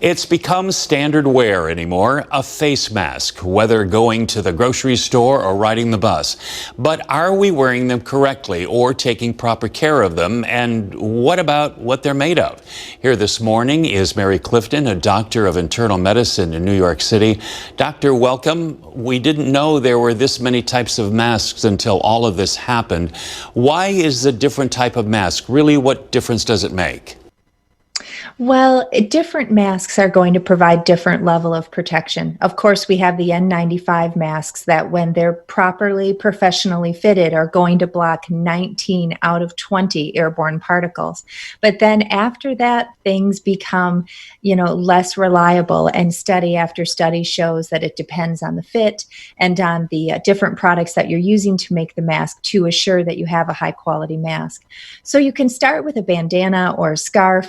It's become standard wear anymore, a face mask, whether going to the grocery store or riding the bus. But are we wearing them correctly or taking proper care of them? And what about what they're made of? Here this morning is Mary Clifton, a doctor of internal medicine in New York City. Doctor, welcome. We didn't know there were this many types of masks until all of this happened. Why is a different type of mask? Really, what difference does it make? Well, different masks are going to provide different level of protection. Of course, we have the N95 masks that when they're properly professionally fitted are going to block 19 out of 20 airborne particles. But then after that, things become, less reliable, and study after study shows that it depends on the fit and on the different products that you're using to make the mask to assure that you have a high quality mask. So you can start with a bandana or a scarf.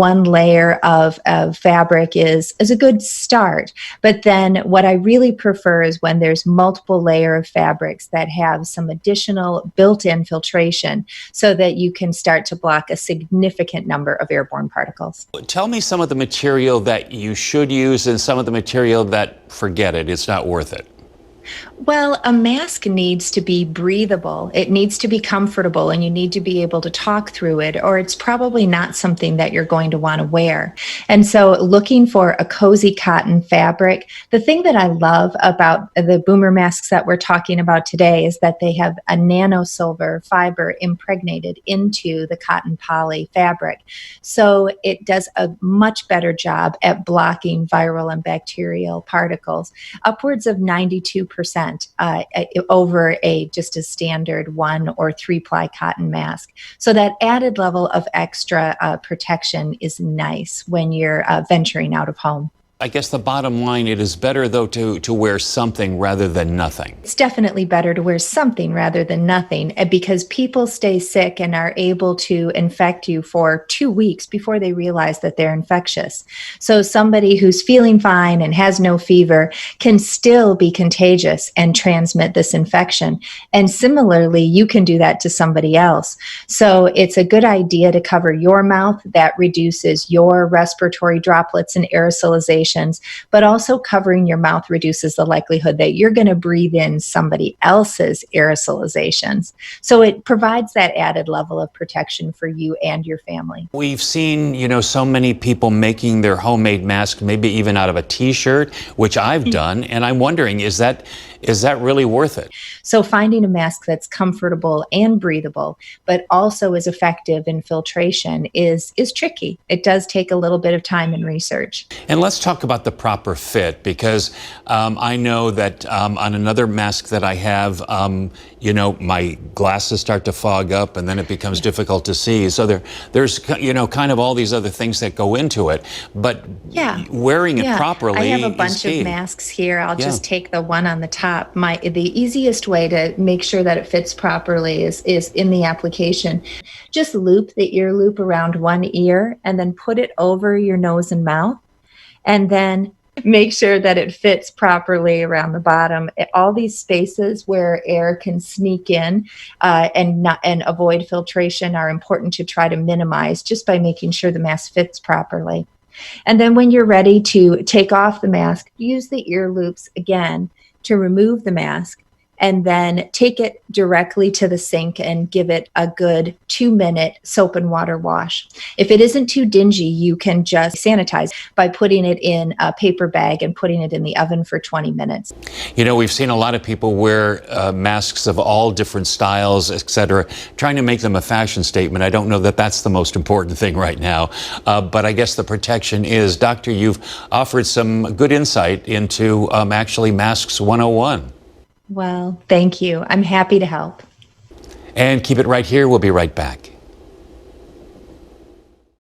One layer of fabric is a good start. But then what I really prefer is when there's multiple layer of fabrics that have some additional built-in filtration so that you can start to block a significant number of airborne particles. Tell me some of the material that you should use and some of the material that forget it, it's not worth it. Well, a mask needs to be breathable. It needs to be comfortable, and you need to be able to talk through it, or it's probably not something that you're going to want to wear. And so looking for a cozy cotton fabric, the thing that I love about the boomer masks that we're talking about today is that they have a nano silver fiber impregnated into the cotton poly fabric. So it does a much better job at blocking viral and bacterial particles, upwards of 92%. Over just a standard 1 or 3 ply cotton mask. So that added level of extra protection is nice when you're venturing out of home. I guess the bottom line, it is better, though, to wear something rather than nothing. It's definitely better to wear something rather than nothing because people stay sick and are able to infect you for 2 weeks before they realize that they're infectious. So somebody who's feeling fine and has no fever can still be contagious and transmit this infection. And similarly, you can do that to somebody else. So it's a good idea to cover your mouth. That reduces your respiratory droplets and aerosolization. But also covering your mouth reduces the likelihood that you're going to breathe in somebody else's aerosolizations. So it provides that added level of protection for you and your family. We've seen, so many people making their homemade masks, maybe even out of a t-shirt, which I've done. And I'm wondering, is that really worth it? So finding a mask that's comfortable and breathable, but also is effective in filtration is tricky. It does take a little bit of time and research. And let's talk about the proper fit, because I know that on another mask that I have, my glasses start to fog up and then it becomes difficult to see. So there's kind of all these other things that go into it. But wearing it properly I have a bunch is key. of masks here. I'll just take the one on the top. The easiest way to make sure that it fits properly is in the application. Just loop the ear loop around one ear and then put it over your nose and mouth. And then make sure that it fits properly around the bottom. All these spaces where air can sneak in and avoid filtration are important to try to minimize just by making sure the mask fits properly. And then when you're ready to take off the mask, use the ear loops again to remove the mask, and then take it directly to the sink and give it a good 2-minute soap and water wash. If it isn't too dingy, you can just sanitize by putting it in a paper bag and putting it in the oven for 20 minutes. We've seen a lot of people wear masks of all different styles, etc., trying to make them a fashion statement. I don't know that that's the most important thing right now, but I guess the protection is. Doctor, you've offered some good insight into actually Masks 101. Well, thank you. I'm happy to help. And keep it right here. We'll be right back.